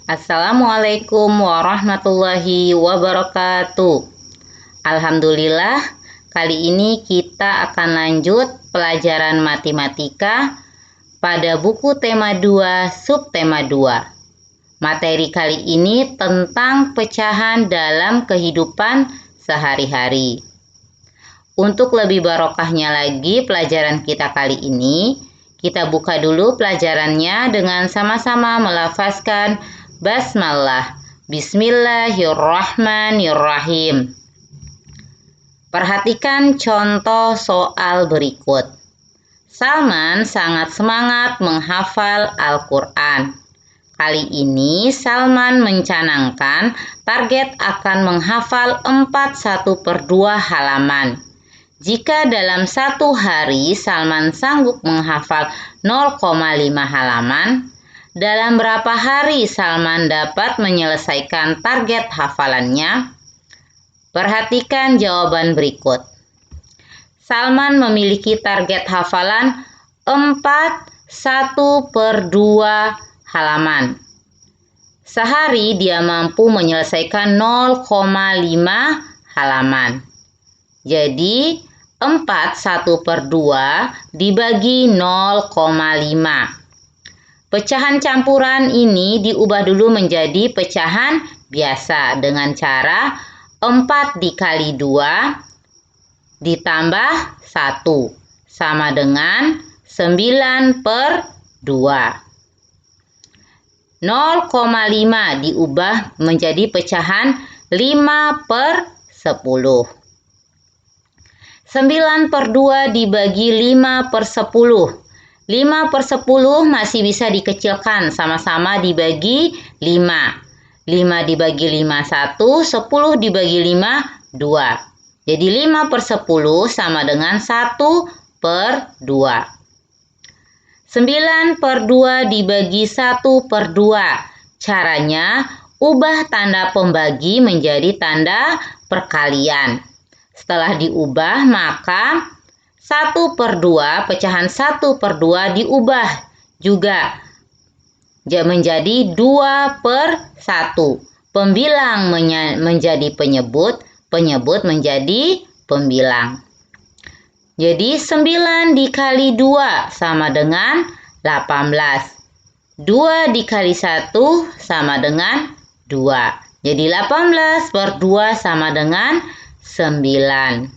Assalamualaikum warahmatullahi wabarakatuh. Alhamdulillah, kali ini kita akan lanjut pelajaran matematika pada buku tema 2, subtema 2. Materi kali ini tentang pecahan dalam kehidupan sehari-hari. Untuk lebih barokahnya lagi pelajaran kita kali ini, kita buka dulu pelajarannya dengan sama-sama melafazkan basmalah. Bismillahirrahmanirrahim. Perhatikan contoh soal berikut. Salman sangat semangat menghafal Al-Quran. Kali ini Salman mencanangkan target akan menghafal 4/1/2 halaman. Jika dalam satu hari Salman sanggup menghafal 0,5 halaman, dalam berapa hari Salman dapat menyelesaikan target hafalannya? Perhatikan jawaban berikut. Salman memiliki target hafalan 4/1/2 halaman. Sehari dia mampu menyelesaikan 0,5 halaman. Jadi 4/1/2 dibagi 0,5. Pecahan campuran ini diubah dulu menjadi pecahan biasa dengan cara 4 dikali 2 ditambah 1 sama dengan 9/2. 0,5 diubah menjadi pecahan 5/10. 9/2 dibagi 5/10. 5/10 masih bisa dikecilkan, sama-sama dibagi 5. 5 dibagi 5 1, 10 dibagi 5 2. Jadi 5/10 sama dengan 1/2. 9/2 dibagi 1/2. Caranya ubah tanda pembagi menjadi tanda perkalian. Setelah diubah, maka 1/2, pecahan 1/2 diubah juga menjadi 2/1. Pembilang menjadi penyebut, penyebut menjadi pembilang. Jadi 9 dikali 2 sama dengan 18. 2 dikali 1 sama dengan 2. Jadi 18/2 sama dengan 9.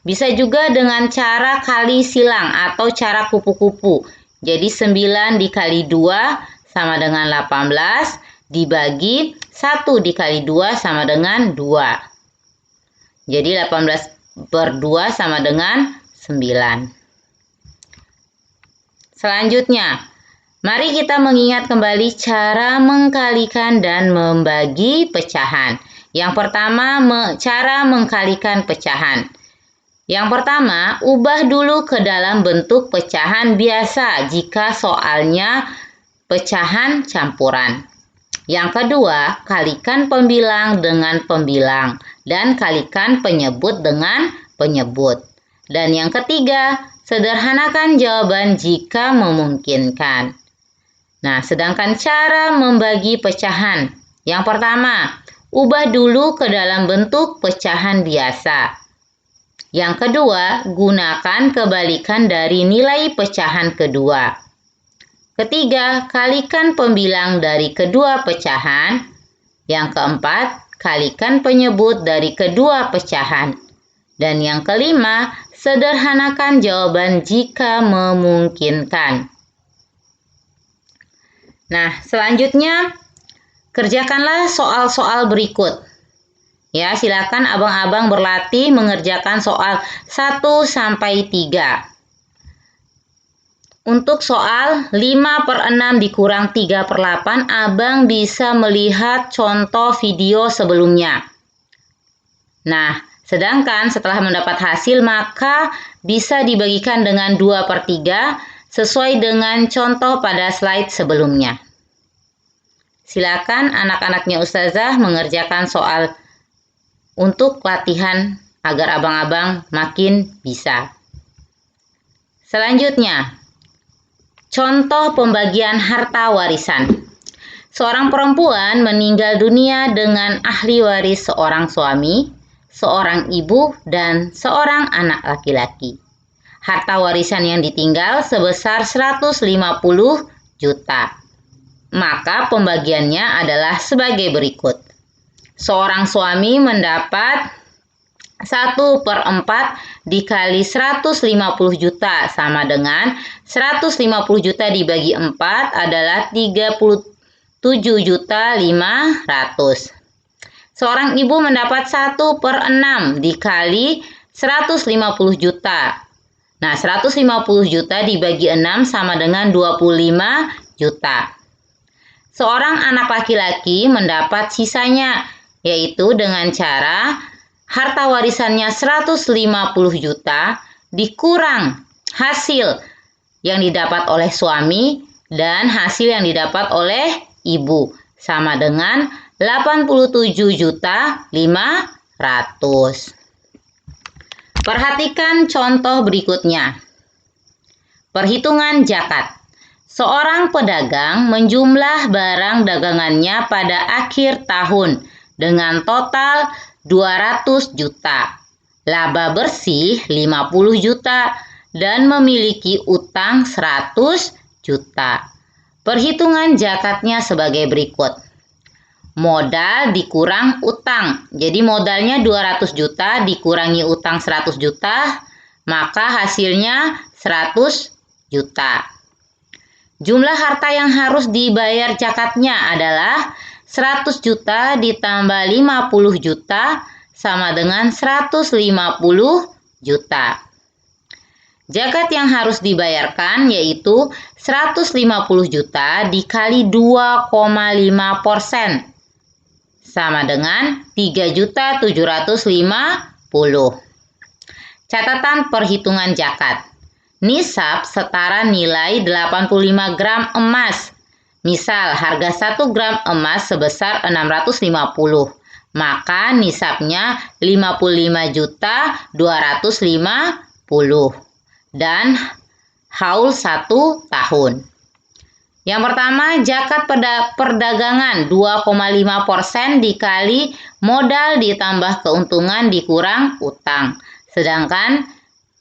Bisa juga dengan cara kali silang atau cara kupu-kupu. Jadi 9 dikali 2 sama dengan 18 dibagi 1 dikali 2 sama dengan 2. Jadi 18/2 sama dengan 9. Selanjutnya, mari kita mengingat kembali cara mengkalikan dan membagi pecahan. Yang pertama, cara mengkalikan pecahan. Yang pertama, ubah dulu ke dalam bentuk pecahan biasa jika soalnya pecahan campuran. Yang kedua, kalikan pembilang dengan pembilang dan kalikan penyebut dengan penyebut. Dan yang ketiga, sederhanakan jawaban jika memungkinkan. Nah, sedangkan cara membagi pecahan. Yang pertama, ubah dulu ke dalam bentuk pecahan biasa. Yang kedua, gunakan kebalikan dari nilai pecahan kedua. Ketiga, kalikan pembilang dari kedua pecahan. Yang keempat, kalikan penyebut dari kedua pecahan. Dan yang kelima, sederhanakan jawaban jika memungkinkan. Nah, selanjutnya kerjakanlah soal-soal berikut. Ya, silakan abang-abang berlatih mengerjakan soal 1-3. Untuk soal 5/6 dikurang 3/8, abang bisa melihat contoh video sebelumnya. Nah, sedangkan setelah mendapat hasil maka bisa dibagikan dengan 2/3 sesuai dengan contoh pada slide sebelumnya. Silakan anak-anaknya Ustazah mengerjakan soal untuk latihan agar abang-abang makin bisa. Selanjutnya, contoh pembagian harta warisan. Seorang perempuan meninggal dunia dengan ahli waris seorang suami, seorang ibu, dan seorang anak laki-laki. Harta warisan yang ditinggal sebesar 150 juta. Maka pembagiannya adalah sebagai berikut. Seorang suami mendapat 1/4 dikali 150 juta sama dengan 150 juta dibagi 4 adalah 37.500.000. Seorang ibu mendapat 1/6 dikali 150 juta. Nah, 150 juta dibagi 6 sama dengan 25 juta. Seorang anak laki-laki mendapat sisanya, yaitu dengan cara harta warisannya 150 juta dikurang hasil yang didapat oleh suami dan hasil yang didapat oleh ibu sama dengan 87.500.000. Perhatikan contoh berikutnya. Perhitungan zakat. Seorang pedagang menjumlah barang dagangannya pada akhir tahun dengan total 200 juta, laba bersih 50 juta, dan memiliki utang 100 juta. Perhitungan zakatnya sebagai berikut. Modal dikurang utang. Jadi modalnya 200 juta dikurangi utang 100 juta, maka hasilnya 100 juta. Jumlah harta yang harus dibayar zakatnya adalah 100 juta ditambah 50 juta sama dengan 150 juta. Zakat yang harus dibayarkan yaitu 150 juta dikali 2,5% sama dengan 3.750.000. Catatan perhitungan zakat. Nisab setara nilai 85 gram emas. Misal harga 1 gram emas sebesar 650, maka nisabnya 55.250 dan haul 1 tahun. Yang pertama, zakat perdagangan 2,5% dikali modal ditambah keuntungan dikurang utang. Sedangkan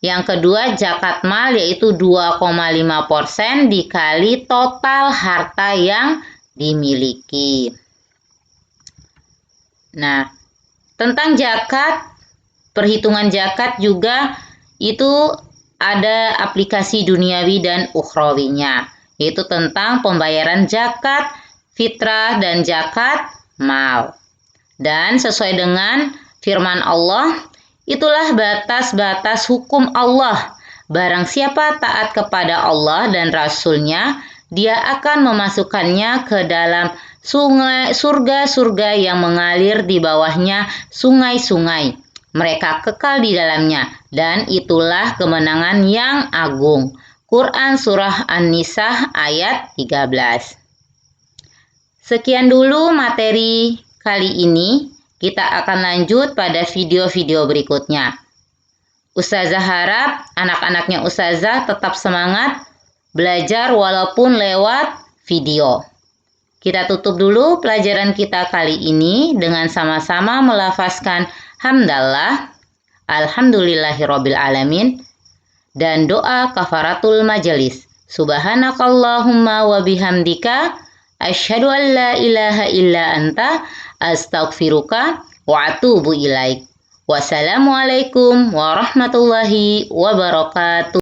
yang kedua, zakat mal yaitu 2,5% dikali total harta yang dimiliki. Nah, tentang zakat, perhitungan zakat juga itu ada aplikasi duniawi dan ukhrawinya, yaitu tentang pembayaran zakat fitrah dan zakat mal. Dan sesuai dengan firman Allah, itulah batas-batas hukum Allah. Barang siapa taat kepada Allah dan Rasul-Nya, dia akan memasukkannya ke dalam surga-surga yang mengalir di bawahnya sungai-sungai. Mereka kekal di dalamnya, dan itulah kemenangan yang agung. Quran Surah An-Nisa ayat 13. Sekian dulu materi kali ini. Kita akan lanjut pada video-video berikutnya. Ustazah harap anak-anaknya Ustazah tetap semangat belajar walaupun lewat video. Kita tutup dulu pelajaran kita kali ini dengan sama-sama melafazkan hamdallah, alhamdulillahirabbil alamin, dan doa kafaratul majelis. Subhanakallahumma wa bihamdika asyhadu an la ilaha illa anta astaghfiruka wa atubu ilaik. Wassalamualaikum warahmatullahi wabarakatuh.